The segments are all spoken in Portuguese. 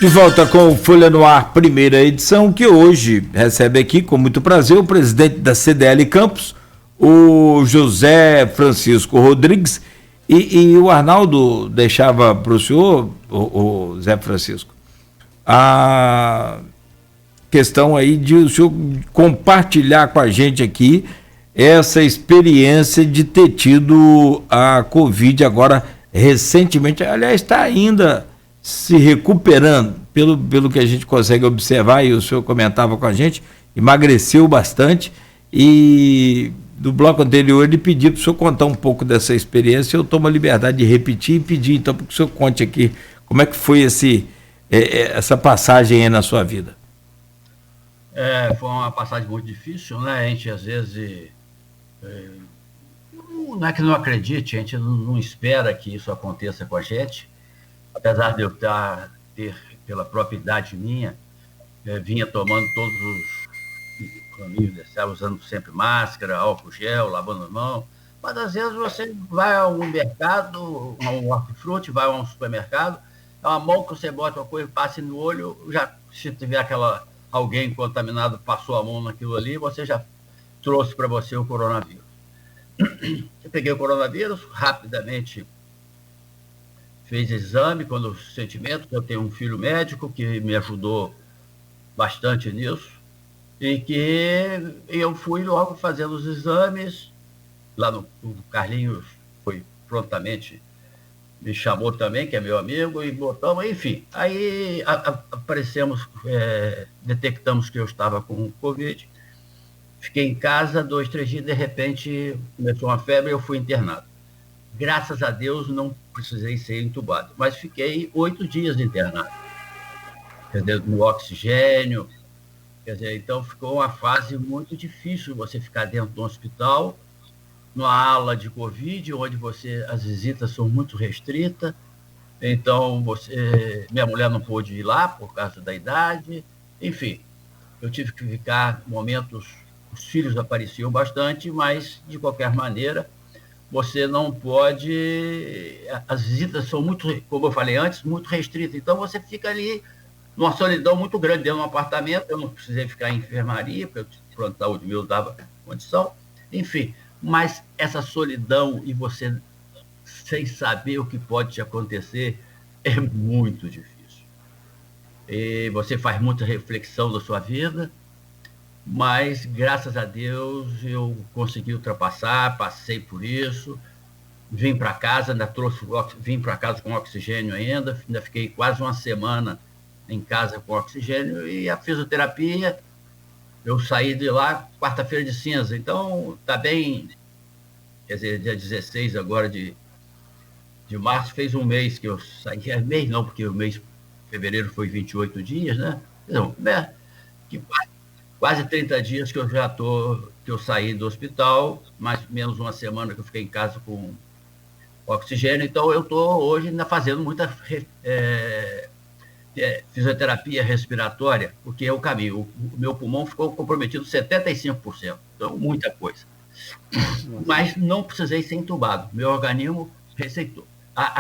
De volta com o Folha no Ar, primeira edição, que hoje recebe aqui com muito prazer o presidente da CDL Campos, o José Francisco Rodrigues, e o Arnaldo deixava para o senhor, o Zé Francisco, a questão aí de o senhor compartilhar com a gente aqui essa experiência de ter tido a Covid agora recentemente, aliás, está ainda se recuperando, pelo que a gente consegue observar, e o senhor comentava com a gente, emagreceu bastante, e do bloco anterior ele pediu para o senhor contar um pouco dessa experiência. Eu tomo a liberdade de repetir e pedir, então, para que o senhor conte aqui como é que foi essa passagem aí na sua vida. Foi uma passagem muito difícil, né? A gente, às vezes, não é que não acredite, a gente não espera que isso aconteça com a gente, apesar de eu ter, pela própria idade minha, vinha tomando todos os caminhos, usando sempre máscara, álcool gel, lavando as mãos, mas às vezes você vai a um mercado, a um hortifruti, vai a um supermercado, é uma mão que você bota uma coisa, passa no olho, já se tiver alguém contaminado, passou a mão naquilo ali, você já trouxe para você o coronavírus. Eu peguei o coronavírus, rapidamente fez exame, quando o sentimento, que eu tenho um filho médico que me ajudou bastante nisso, e que eu fui logo fazendo os exames, lá o Carlinhos foi prontamente, me chamou também, que é meu amigo, e botamos, enfim, aí aparecemos, detectamos que eu estava com Covid, fiquei em casa 2, 3 dias, de repente começou uma febre e eu fui internado. Graças a Deus não precisei ser entubado, mas fiquei 8 dias internado, quer dizer, no oxigênio, quer dizer, então ficou uma fase muito difícil você ficar dentro do hospital, numa ala de Covid, onde as visitas são muito restritas, então minha mulher não pôde ir lá por causa da idade, enfim, eu tive que ficar momentos, os filhos apareciam bastante, mas de qualquer maneira, você não pode, as visitas são muito, como eu falei antes, muito restritas, então você fica ali numa solidão muito grande dentro de um apartamento, eu não precisei ficar em enfermaria, porque o plano de saúde meu dava condição, enfim, mas essa solidão e você sem saber o que pode te acontecer é muito difícil. E você faz muita reflexão da sua vida, mas, graças a Deus, eu consegui ultrapassar, passei por isso, vim para casa, vim para casa com oxigênio ainda fiquei quase uma semana em casa com oxigênio, e a fisioterapia, eu saí de lá quarta-feira de cinza, então está bem, quer dizer, dia 16 agora de março, fez um mês que eu saí, mês não, porque o mês de fevereiro foi 28 dias, né? Então, que quase 30 dias que eu saí do hospital, mais ou menos uma semana que eu fiquei em casa com oxigênio, então eu estou hoje ainda fazendo muita fisioterapia respiratória, porque é o caminho. O meu pulmão ficou comprometido 75%, então muita coisa. Mas não precisei ser entubado, meu organismo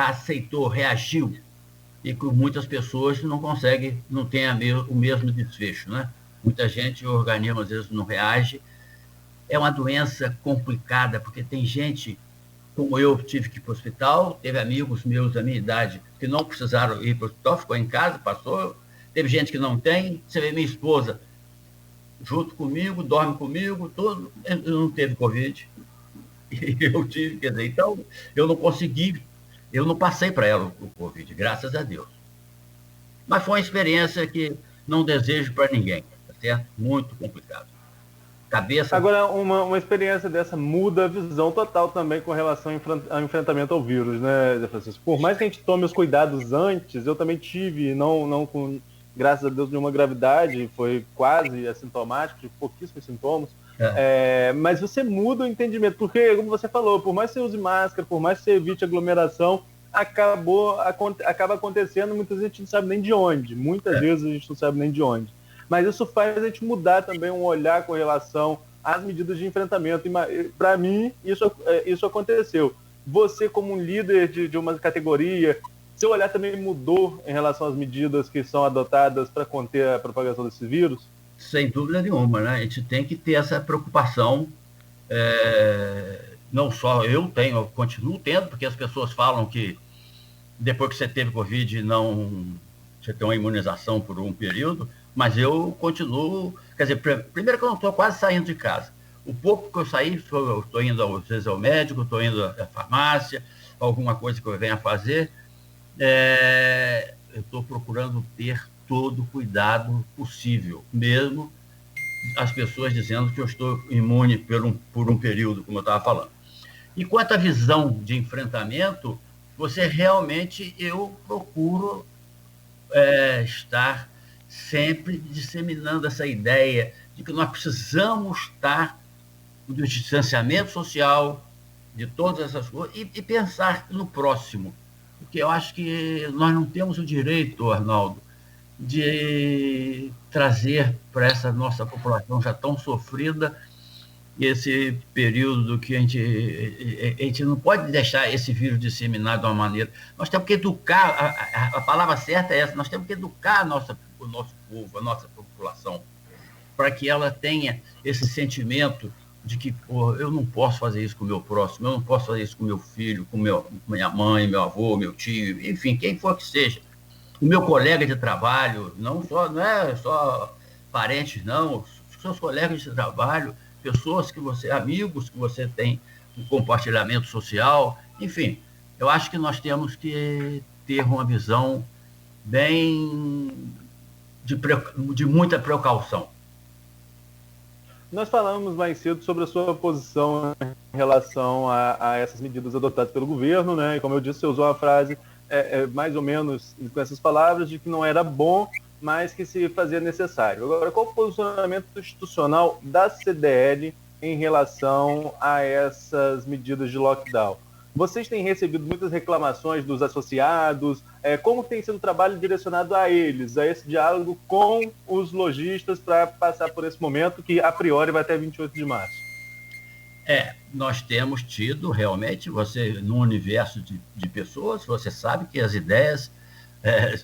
aceitou, reagiu, e que muitas pessoas não conseguem, não têm o mesmo desfecho, né? Muita gente, o organismo às vezes não reage. É uma doença complicada, porque tem gente, como eu, tive que ir para o hospital, teve amigos meus da minha idade que não precisaram ir para o hospital, ficou em casa, passou. Teve gente que não tem. Você vê minha esposa junto comigo, dorme comigo, tudo, não teve Covid. E eu tive, quer dizer, então, eu não consegui, eu não passei para ela o Covid, graças a Deus. Mas foi uma experiência que não desejo para ninguém. Certo? Muito complicado. Cabeça. Agora, uma experiência dessa muda a visão total também com relação ao enfrentamento ao vírus, né, Zé Francisco? Por mais que a gente tome os cuidados antes, eu também tive, não com, graças a Deus, nenhuma gravidade, foi quase assintomático, tive pouquíssimos sintomas, mas você muda o entendimento, porque, como você falou, por mais que você use máscara, por mais que você evite aglomeração, acaba acontecendo, muitas vezes a gente não sabe nem de onde, muitas vezes a gente não sabe nem de onde. Mas isso faz a gente mudar também um olhar com relação às medidas de enfrentamento. E, para mim, isso aconteceu. Você, como um líder de uma categoria, seu olhar também mudou em relação às medidas que são adotadas para conter a propagação desse vírus? Sem dúvida nenhuma, né? A gente tem que ter essa preocupação, não só eu continuo tendo, porque as pessoas falam que depois que você teve Covid, você tem uma imunização por um período, mas eu continuo, quer dizer, primeiro que eu não estou quase saindo de casa. O pouco que eu saí, eu estou indo às vezes ao médico, estou indo à farmácia, alguma coisa que eu venha fazer, eu estou procurando ter todo o cuidado possível, mesmo as pessoas dizendo que eu estou imune por um período, como eu estava falando. E quanto à visão de enfrentamento, eu procuro estar sempre disseminando essa ideia de que nós precisamos estar do distanciamento social, de todas essas coisas, e pensar no próximo. Porque eu acho que nós não temos o direito, Arnaldo, de trazer para essa nossa população já tão sofrida esse período que a gente não pode deixar esse vírus disseminar de uma maneira. Nós temos que educar, a palavra certa é essa, nós temos que educar o nosso povo, a nossa população, para que ela tenha esse sentimento de que eu não posso fazer isso com o meu próximo, eu não posso fazer isso com meu filho, com minha mãe, meu avô, meu tio, enfim, quem for que seja. O meu colega de trabalho, não é só parentes, não, os seus colegas de trabalho, pessoas amigos que você tem um compartilhamento social, enfim, eu acho que nós temos que ter uma visão bem de muita precaução. Nós falamos mais cedo sobre a sua posição em relação a essas medidas adotadas pelo governo, né? E como eu disse, você usou a frase mais ou menos com essas palavras de que não era bom, mas que se fazia necessário. Agora, qual o posicionamento institucional da CDL em relação a essas medidas de lockdown? Vocês têm recebido muitas reclamações dos associados, como tem sido o trabalho direcionado a eles, a esse diálogo com os lojistas para passar por esse momento que, a priori, vai até 28 de março? Nós temos tido, realmente, no universo de pessoas, você sabe que as ideias,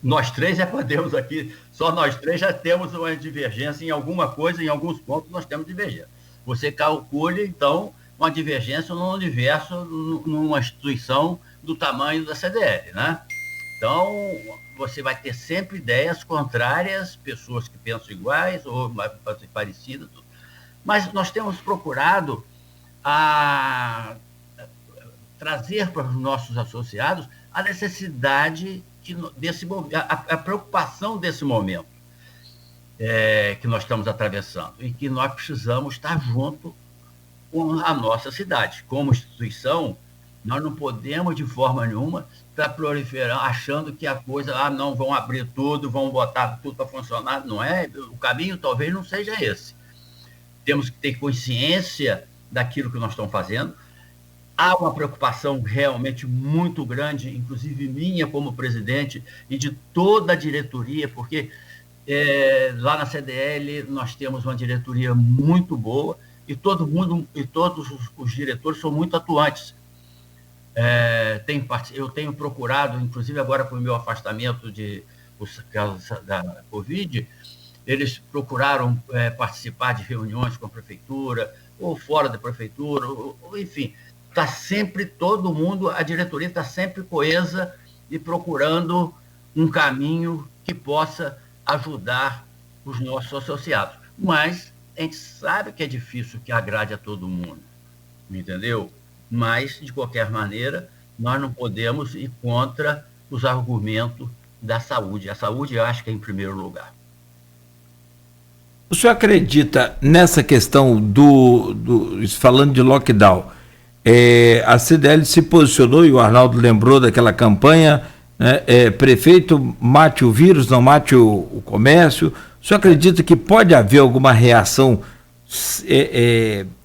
nós três já podemos aqui, só nós três já temos uma divergência em alguma coisa, em alguns pontos nós temos divergência. Você calcule, então, uma divergência no universo, numa instituição do tamanho da CDL, né? Então, você vai ter sempre ideias contrárias, pessoas que pensam iguais ou mais parecidas, mas nós temos procurado trazer para os nossos associados a necessidade a preocupação desse momento que nós estamos atravessando e que nós precisamos estar junto com a nossa cidade. Como instituição, nós não podemos, de forma nenhuma, estar proliferando, achando que a coisa, não, vão abrir tudo, vão botar tudo para funcionar. Não é? O caminho talvez não seja esse. Temos que ter consciência daquilo que nós estamos fazendo. Há uma preocupação realmente muito grande, inclusive minha como presidente e de toda a diretoria, porque lá na CDL nós temos uma diretoria muito boa e todos os diretores são muito atuantes. Eu tenho procurado, inclusive agora com o meu afastamento por causa da Covid, eles procuraram participar de reuniões com a prefeitura, ou fora da prefeitura, enfim, está sempre todo mundo, a diretoria está sempre coesa e procurando um caminho que possa ajudar os nossos associados. Mas a gente sabe que é difícil que agrade a todo mundo, entendeu? Mas, de qualquer maneira, nós não podemos ir contra os argumentos da saúde. A saúde, eu acho que é em primeiro lugar. O senhor acredita nessa questão falando de lockdown? A CDL se posicionou, e o Arnaldo lembrou daquela campanha, né, prefeito mate o vírus, não mate o comércio. O senhor acredita que pode haver alguma reação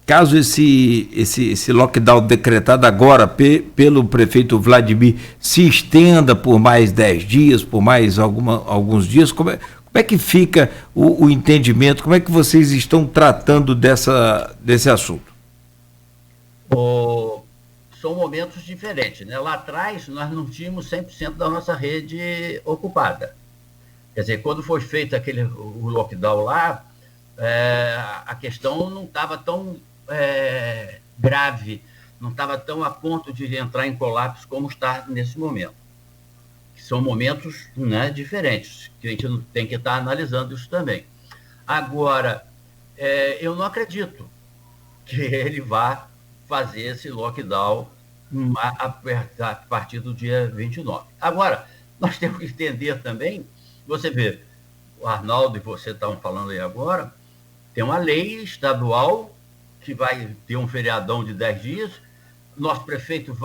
caso esse lockdown decretado agora pelo prefeito Vladimir se estenda por mais 10 dias, por mais alguns dias? Como é que fica o entendimento? Como é que vocês estão tratando desse assunto? são momentos diferentes, né? Lá atrás, nós não tínhamos 100% da nossa rede ocupada. Quer dizer, quando foi feito o lockdown lá, a questão não estava tão grave, não estava tão a ponto de entrar em colapso como está nesse momento. São momentos, né, diferentes, que a gente tem que estar analisando isso também. Agora, eu não acredito que ele vá fazer esse lockdown a partir do dia 29. Agora, nós temos que entender também, você vê, o Arnaldo e você estavam falando aí agora, tem uma lei estadual que vai ter um feriadão de 10 dias, nosso prefeito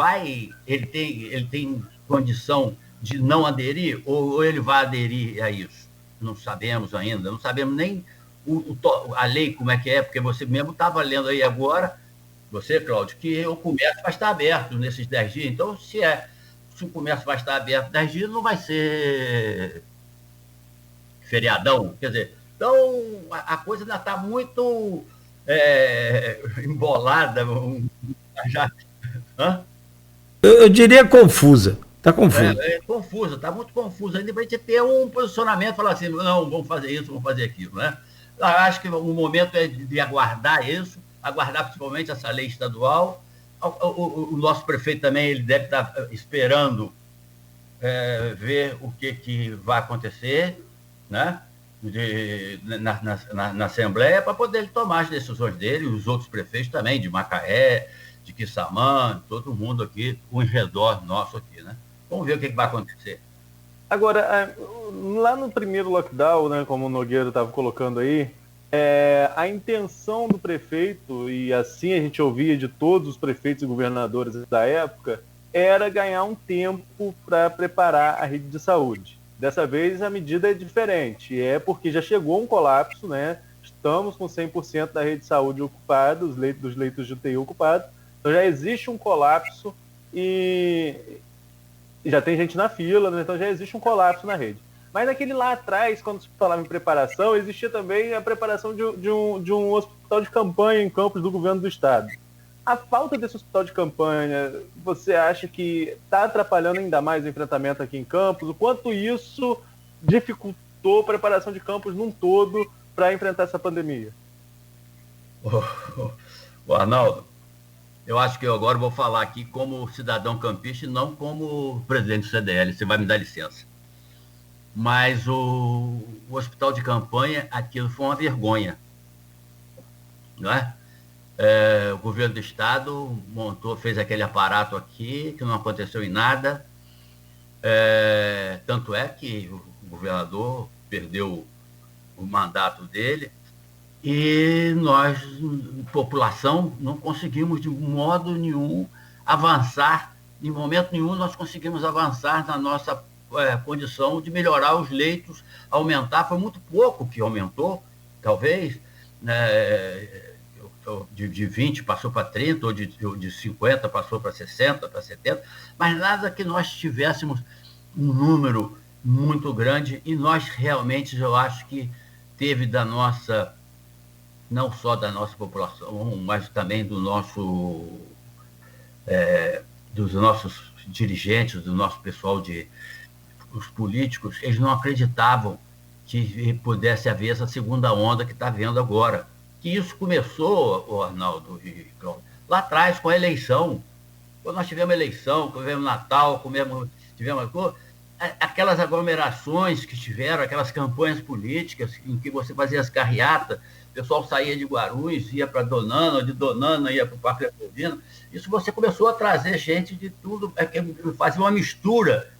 ele tem condição de não aderir, ou ele vai aderir a isso? Não sabemos ainda, não sabemos nem a lei como é que é, porque você mesmo estava lendo aí agora, você, Cláudio, que o comércio vai estar aberto nesses 10 dias. Então, se o comércio vai estar aberto 10 dias, não vai ser feriadão. Quer dizer, então a coisa ainda está muito embolada. Já, eu diria confusa. Está confusa. Confusa, está muito confusa. Ainda vai ter um posicionamento, falar assim, não, vamos fazer isso, vamos fazer aquilo, né? Eu acho que o momento é de aguardar isso, aguardar principalmente essa lei estadual. O nosso prefeito também ele deve estar esperando ver o que vai acontecer, né? Na Assembleia, para poder tomar as decisões dele, os outros prefeitos também, de Macaé, de Quissamã, todo mundo aqui, o redor nosso aqui, né? Vamos ver o que vai acontecer. Agora, lá no primeiro lockdown, né, como o Nogueira estava colocando aí, a intenção do prefeito, e assim a gente ouvia de todos os prefeitos e governadores da época, era ganhar um tempo para preparar a rede de saúde. Dessa vez a medida é diferente, porque já chegou um colapso, né? Estamos com 100% da rede de saúde ocupada, dos leitos de UTI ocupados, então já existe um colapso e já tem gente na fila, né? Então já existe um colapso na rede. Mas aquele lá atrás, quando se falava em preparação, existia também a preparação de um hospital de campanha em Campos do governo do estado. A falta desse hospital de campanha, você acha que está atrapalhando ainda mais o enfrentamento aqui em Campos? O quanto isso dificultou a preparação de Campos num todo para enfrentar essa pandemia? Arnaldo, eu acho que eu agora vou falar aqui como cidadão campista e não como presidente do CDL, você vai me dar licença. Mas o hospital de campanha, aquilo foi uma vergonha, não é? O governo do estado fez aquele aparato aqui, que não aconteceu em nada. Tanto é que o governador perdeu o mandato dele e nós, população, não conseguimos de modo nenhum avançar, em momento nenhum nós conseguimos avançar na nossa condição de melhorar os leitos, aumentar, foi muito pouco que aumentou, talvez, né? De 20 passou para 30, ou de 50 passou para 60, para 70, mas nada que nós tivéssemos um número muito grande, e nós realmente, eu acho que teve não só da nossa população, mas também dos nossos dirigentes, do nosso pessoal, os políticos, eles não acreditavam que pudesse haver essa segunda onda que está havendo agora. Que isso começou, Arnaldo e Cláudio, lá atrás com a eleição. Quando nós tivemos eleição, tivemos Natal, tivemos aquelas aglomerações que tiveram, aquelas campanhas políticas em que você fazia as carreatas, o pessoal saía de Guarulhos, ia para Donana, de Donana ia para o Parque Leopoldina. Isso você começou a trazer gente de tudo, fazia uma mistura,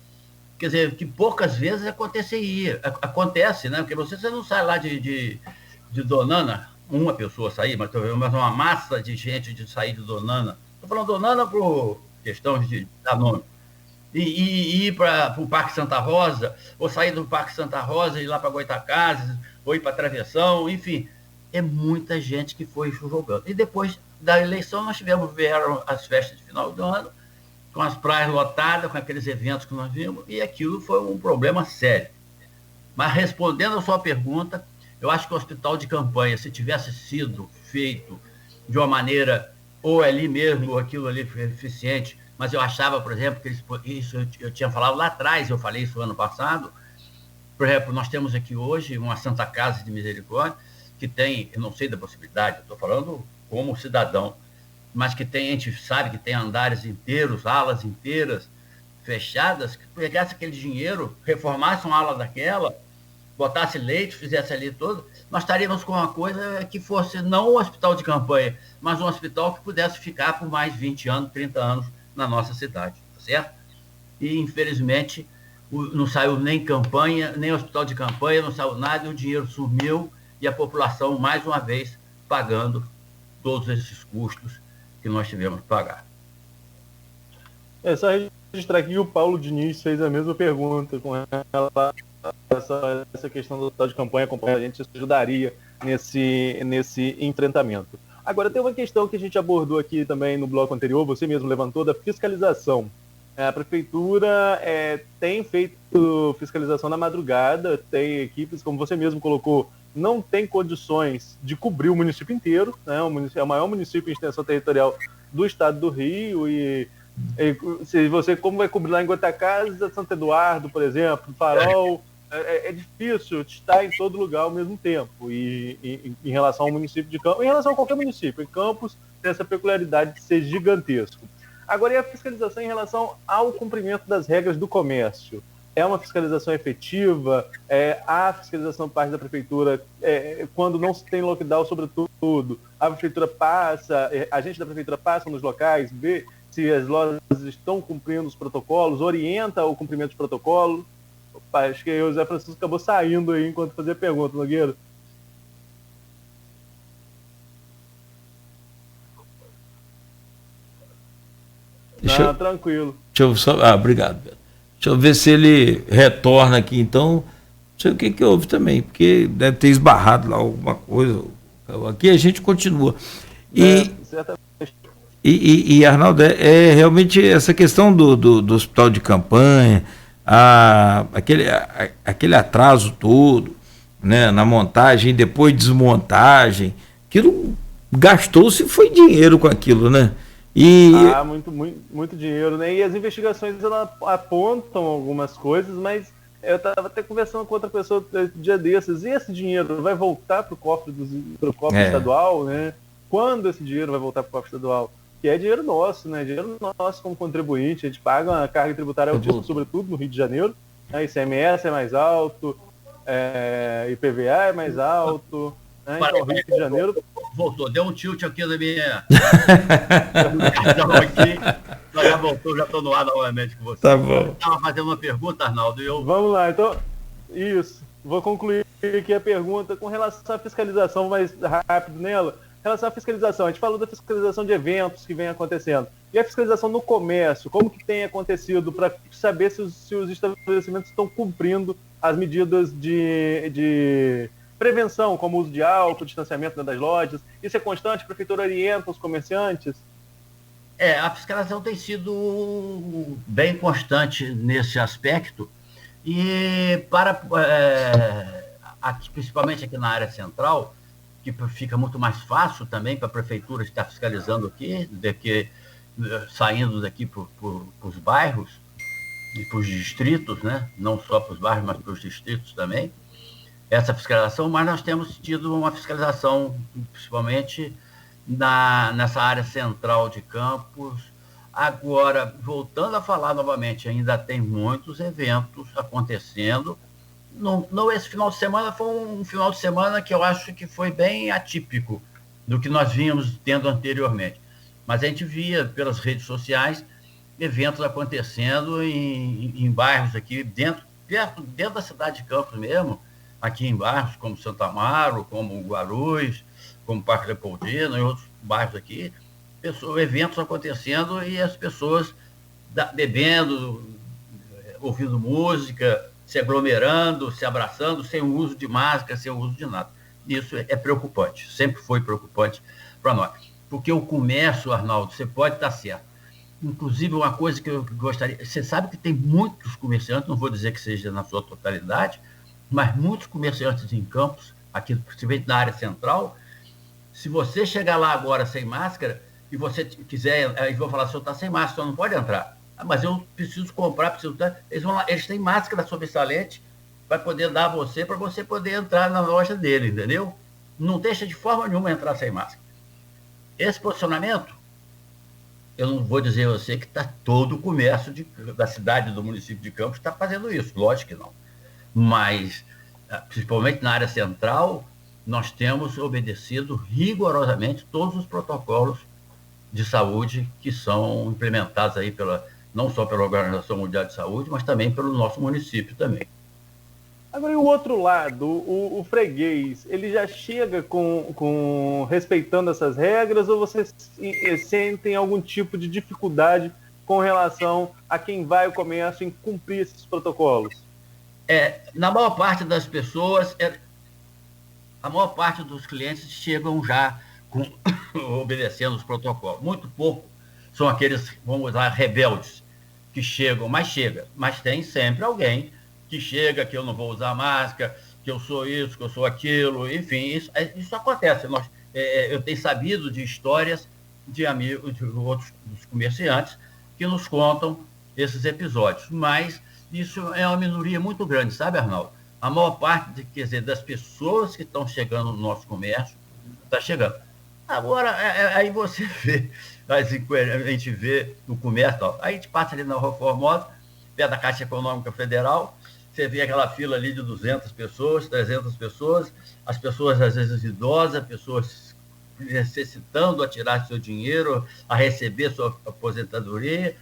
quer dizer, que poucas vezes acontece, né? Porque você não sai lá de Donana, uma pessoa sair, mas uma massa de gente de sair de Donana. Estou falando Donana por questões de dar nome. E ir para o Parque Santa Rosa, ou sair do Parque Santa Rosa e ir lá para Goitacazes, ou ir para Travessão, enfim. É muita gente que foi jogando. E depois da eleição, vieram as festas de final do ano, com as praias lotadas, com aqueles eventos que nós vimos, e aquilo foi um problema sério. Mas respondendo a sua pergunta, eu acho que o hospital de campanha, se tivesse sido feito de uma maneira ou ali mesmo, ou aquilo ali foi eficiente. Mas eu achava, por exemplo, que isso eu tinha falado lá atrás, eu falei isso ano passado. Por exemplo, nós temos aqui hoje uma Santa Casa de Misericórdia, que tem, eu não sei da possibilidade, eu estou falando como cidadão, mas que tem, a gente sabe que tem andares inteiros, alas inteiras, fechadas, que pegasse aquele dinheiro, reformasse uma ala daquela, botasse leite, fizesse ali tudo, nós estaríamos com uma coisa que fosse não um hospital de campanha, mas um hospital que pudesse ficar por mais 20 anos, 30 anos na nossa cidade, tá certo? E, infelizmente, não saiu nem campanha, nem hospital de campanha, não saiu nada, e o dinheiro sumiu, e a população, mais uma vez, pagando todos esses custos que nós tivemos que pagar. É só registrar aqui que o Paulo Diniz fez a mesma pergunta com essa questão do hospital de campanha, a gente ajudaria nesse enfrentamento. Agora, tem uma questão que a gente abordou aqui também no bloco anterior, você mesmo levantou, da fiscalização. A prefeitura tem feito fiscalização na madrugada, tem equipes, como você mesmo colocou, não tem condições de cobrir o município inteiro, né? É o maior município em extensão territorial do estado do Rio, e se você, como vai cobrir lá em Goitacazes, Santo Eduardo, por exemplo, Farol, é difícil estar em todo lugar ao mesmo tempo, e em relação ao município de Campos, em relação a qualquer município, em Campos tem essa peculiaridade de ser gigantesco. Agora, e a fiscalização em relação ao cumprimento das regras do comércio? É uma fiscalização efetiva? A fiscalização parte da prefeitura, quando não se tem lockdown, sobretudo, a prefeitura passa, a gente da prefeitura passa nos locais, vê se as lojas estão cumprindo os protocolos, orienta o cumprimento dos protocolos. Opa, acho que o Zé Francisco acabou saindo aí enquanto fazia a pergunta, Nogueira. Tranquilo. Deixa eu só, obrigado, Beto. Deixa eu ver se ele retorna aqui, então. Não sei o que houve também, porque deve ter esbarrado lá alguma coisa. Aqui a gente continua. E Arnaldo, realmente essa questão do hospital de campanha, aquele atraso todo, né, na montagem, depois desmontagem, aquilo gastou-se, foi dinheiro com aquilo, né? Muito dinheiro, né? E as investigações elas apontam algumas coisas, mas eu estava até conversando com outra pessoa um dia desses, e esse dinheiro vai voltar para o cofre estadual, né? Quando esse dinheiro vai voltar para o cofre estadual? Que é dinheiro nosso, né? Dinheiro nosso como contribuinte, a gente paga uma carga tributária altíssima, sobretudo no Rio de Janeiro, né? ICMS é mais alto, IPVA é mais alto, né? Então, Rio de Janeiro... Voltou, deu um tilt aqui na minha... já voltou, já estou no ar novamente com você. Tá bom. Eu estava fazendo uma pergunta, Arnaldo, e eu... Vamos lá, então, isso. Vou concluir aqui a pergunta com relação à fiscalização, mais rápido nela. Em relação à fiscalização, a gente falou da fiscalização de eventos que vem acontecendo. E a fiscalização no comércio, como que tem acontecido para saber se os estabelecimentos estão cumprindo as medidas de prevenção, como o uso de álcool, distanciamento das lojas? Isso é constante? A prefeitura orienta os comerciantes? A fiscalização tem sido bem constante nesse aspecto, e principalmente aqui na área central, que fica muito mais fácil também para a prefeitura estar fiscalizando aqui, saindo daqui para os bairros e para os distritos, né? Não só para os bairros, mas para os distritos também, essa fiscalização, mas nós temos tido uma fiscalização, principalmente nessa área central de Campos. Agora, voltando a falar novamente, ainda tem muitos eventos acontecendo. Não, esse final de semana foi um final de semana que eu acho que foi bem atípico do que nós vínhamos tendo anteriormente. Mas a gente via pelas redes sociais eventos acontecendo em bairros aqui, dentro da cidade de Campos mesmo, aqui em bairros como Santo Amaro, como Guarulhos, como Parque Leopoldina e outros bairros aqui, eventos acontecendo e as pessoas bebendo, ouvindo música, se aglomerando, se abraçando, sem o uso de máscara, sem o uso de nada. Isso é preocupante, sempre foi preocupante para nós. Porque o comércio, Arnaldo, você pode estar certo. Inclusive, uma coisa que eu gostaria... Você sabe que tem muitos comerciantes, não vou dizer que seja na sua totalidade, mas muitos comerciantes em Campos, aqui, principalmente na área central, se você chegar lá agora sem máscara e você quiser, eles vão falar, o senhor está sem máscara, o senhor não pode entrar. Mas eu preciso comprar, eles têm máscara sobressalente para poder dar a você, para você poder entrar na loja dele, entendeu? Não deixa de forma nenhuma entrar sem máscara. Esse posicionamento, eu não vou dizer a você que está todo o comércio da cidade, do município de Campos está fazendo isso, lógico que não. Mas, principalmente na área central, nós temos obedecido rigorosamente todos os protocolos de saúde que são implementados aí não só pela Organização Mundial de Saúde, mas também pelo nosso município também. Agora, e o outro lado, o freguês, ele já chega respeitando essas regras, ou vocês sentem algum tipo de dificuldade com relação a quem vai ao comércio em cumprir esses protocolos? Na maior parte das pessoas, a maior parte dos clientes chegam já obedecendo os protocolos. Muito pouco são aqueles, vamos usar, rebeldes, que chegam, mas tem sempre alguém que chega, que eu não vou usar máscara, que eu sou isso, que eu sou aquilo, enfim, isso acontece. Eu tenho sabido de histórias de amigos, de outros dos comerciantes, que nos contam esses episódios, mas isso é uma minoria muito grande, sabe, Arnaldo? A maior parte, das pessoas que estão chegando no nosso comércio, está chegando. Agora, aí você vê, a gente vê no comércio, aí a gente passa ali na Rua Formosa, perto da Caixa Econômica Federal, você vê aquela fila ali de 200 pessoas, 300 pessoas, as pessoas às vezes idosas, pessoas necessitando a tirar seu dinheiro, a receber sua aposentadoria,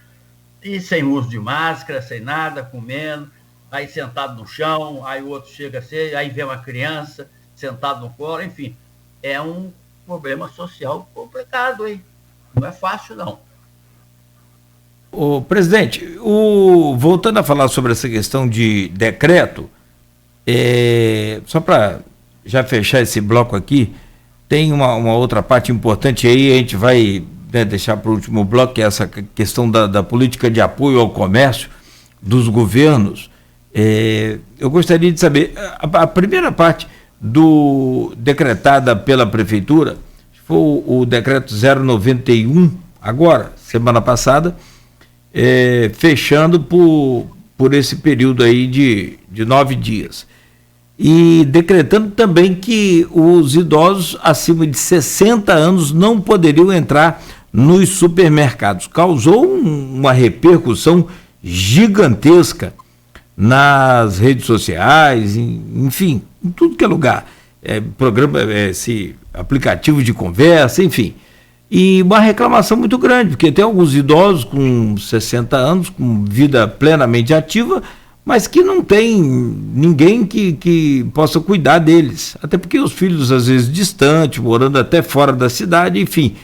e sem uso de máscara, sem nada, comendo, aí sentado no chão, aí o outro chega assim, aí vê uma criança sentado no colo, enfim, é um problema social complicado, hein? Não é fácil, não. O presidente, voltando a falar sobre essa questão de decreto, só para já fechar esse bloco aqui, tem uma outra parte importante aí, a gente vai deixar para o último bloco, que é essa questão da política de apoio ao comércio dos governos. Eu gostaria de saber, a primeira parte decretada pela Prefeitura, foi o decreto 091, agora, semana passada, fechando por esse período aí de 9 dias. E decretando também que os idosos acima de 60 anos não poderiam entrar nos supermercados. Causou uma repercussão gigantesca nas redes sociais, enfim, em tudo que é lugar. Esse aplicativo de conversa, enfim. E uma reclamação muito grande, porque tem alguns idosos com 60 anos, com vida plenamente ativa, mas que não tem ninguém que possa cuidar deles. Até porque os filhos, às vezes, distantes, morando até fora da cidade, enfim,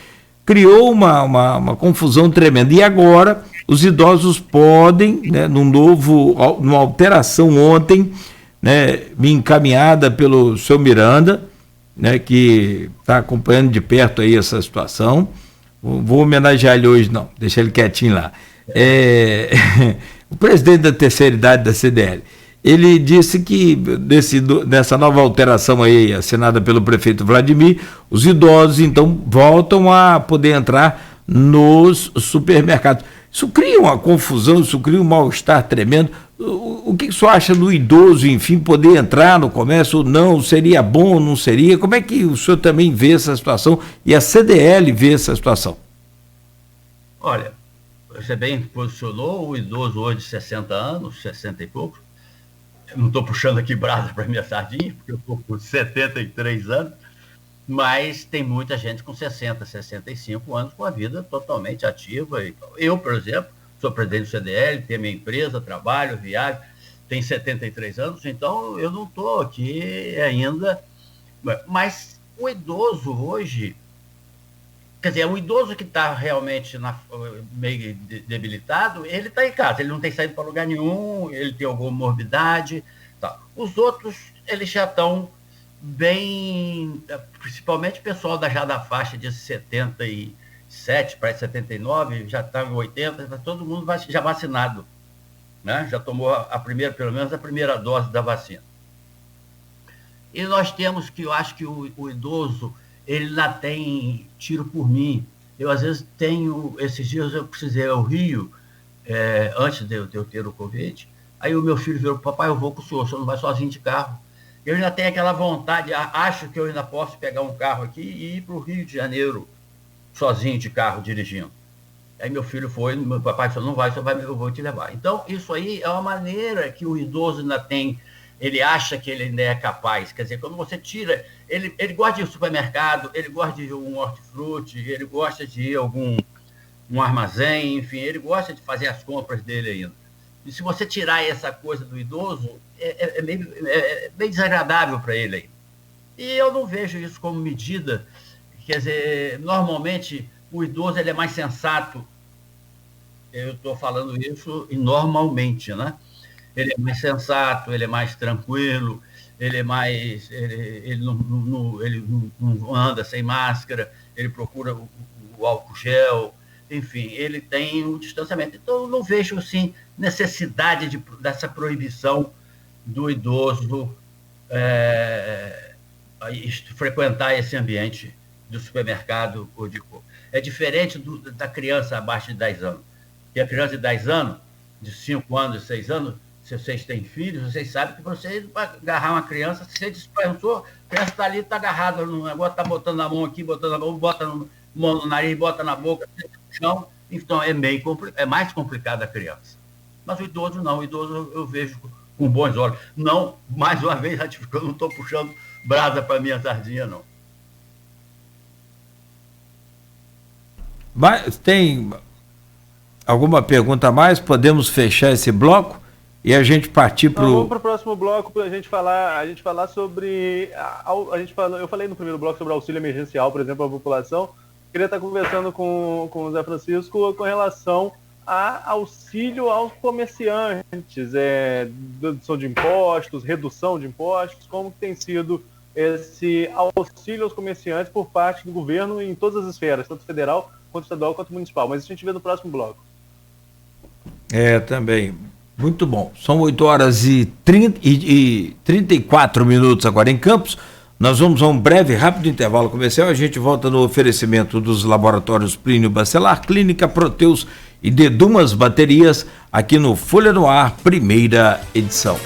criou uma confusão tremenda. E agora, os idosos podem, numa alteração ontem, me encaminhada pelo seu Miranda, que está acompanhando de perto aí essa situação. Vou homenagear ele hoje, não, deixa ele quietinho lá. O presidente da terceira idade da CDL, ele disse que nessa nova alteração aí, assinada pelo prefeito Vladimir, os idosos então voltam a poder entrar nos supermercados. Isso cria uma confusão, isso cria um mal-estar tremendo. O que o senhor acha do idoso, enfim, poder entrar no comércio ou não? Seria bom, não seria? Como é que o senhor também vê essa situação e a CDL vê essa situação? Olha, você bem posicionou o idoso hoje de 60 anos, 60 e poucos. Eu não estou puxando aqui brasa para minha sardinha, porque eu estou com 73 anos, mas tem muita gente com 60, 65 anos com a vida totalmente ativa. Eu, por exemplo, sou presidente do CDL, tenho minha empresa, trabalho, viajo, tenho 73 anos, então eu não estou aqui ainda. Mas o idoso hoje, quer dizer, o idoso que está realmente meio debilitado, ele está em casa, ele não tem saído para lugar nenhum, ele tem alguma morbidade. Tá. Os outros, eles já estão bem, principalmente o pessoal já da faixa de 77 para 79, já está em 80, tá todo mundo já vacinado, né? Já tomou pelo menos a primeira dose da vacina. E nós temos eu acho que o idoso, ele lá tem tiro por mim, Eu, às vezes, esses dias eu precisei ir ao Rio, antes de eu ter o Covid, aí o meu filho virou: papai, eu vou com o senhor não vai sozinho de carro. Eu ainda tenho aquela vontade, acho que eu ainda posso pegar um carro aqui e ir para o Rio de Janeiro sozinho de carro, dirigindo. Aí meu filho foi, meu papai falou: não vai, eu vou te levar. Então, isso aí é uma maneira que o idoso ainda tem, ele acha que ele ainda é capaz. Quer dizer, quando você tira, ele gosta de ir ao supermercado, ele gosta de ir a um hortifruti, ele gosta de ir a um armazém, enfim, ele gosta de fazer as compras dele ainda. E se você tirar essa coisa do idoso, é bem desagradável para ele ainda. E eu não vejo isso como medida. Quer dizer, normalmente o idoso ele é mais sensato. Eu estou falando isso normalmente, né? Ele é mais sensato, ele é mais tranquilo, ele é mais. Ele não anda sem máscara, ele procura o álcool gel, enfim, ele tem um distanciamento. Então, eu não vejo, assim, necessidade dessa proibição do idoso frequentar esse ambiente do supermercado ou de compra. É diferente da criança abaixo de 10 anos. Porque a criança de 10 anos, de 5 anos, de 6 anos, se vocês têm filhos, vocês sabem que você vai agarrar uma criança, se você dispensou, a criança está ali, está agarrada no negócio, está botando a mão aqui, botando a mão, bota no nariz, bota na boca, no chão. Então, é mais complicado a criança. Mas o idoso não, o idoso eu vejo com bons olhos. Não, mais uma vez, ratificando, não estou puxando brasa para minha sardinha, não. Mas tem alguma pergunta a mais? Podemos fechar esse bloco e a gente partir para Vamos para o próximo bloco para a gente falar sobre. Eu falei no primeiro bloco sobre auxílio emergencial, por exemplo, à população. Queria estar conversando com o Zé Francisco com relação a auxílio aos comerciantes, dedução de impostos, redução de impostos, como que tem sido esse auxílio aos comerciantes por parte do governo em todas as esferas, tanto federal, quanto estadual, quanto municipal. Mas isso a gente vê no próximo bloco. Também. Muito bom. São 8h34 agora em Campos. Nós vamos a um breve, rápido intervalo comercial. A gente volta no oferecimento dos laboratórios Plínio Bacelar, Clínica Proteus e Dedumas Baterias, aqui no Folha no Ar, primeira edição.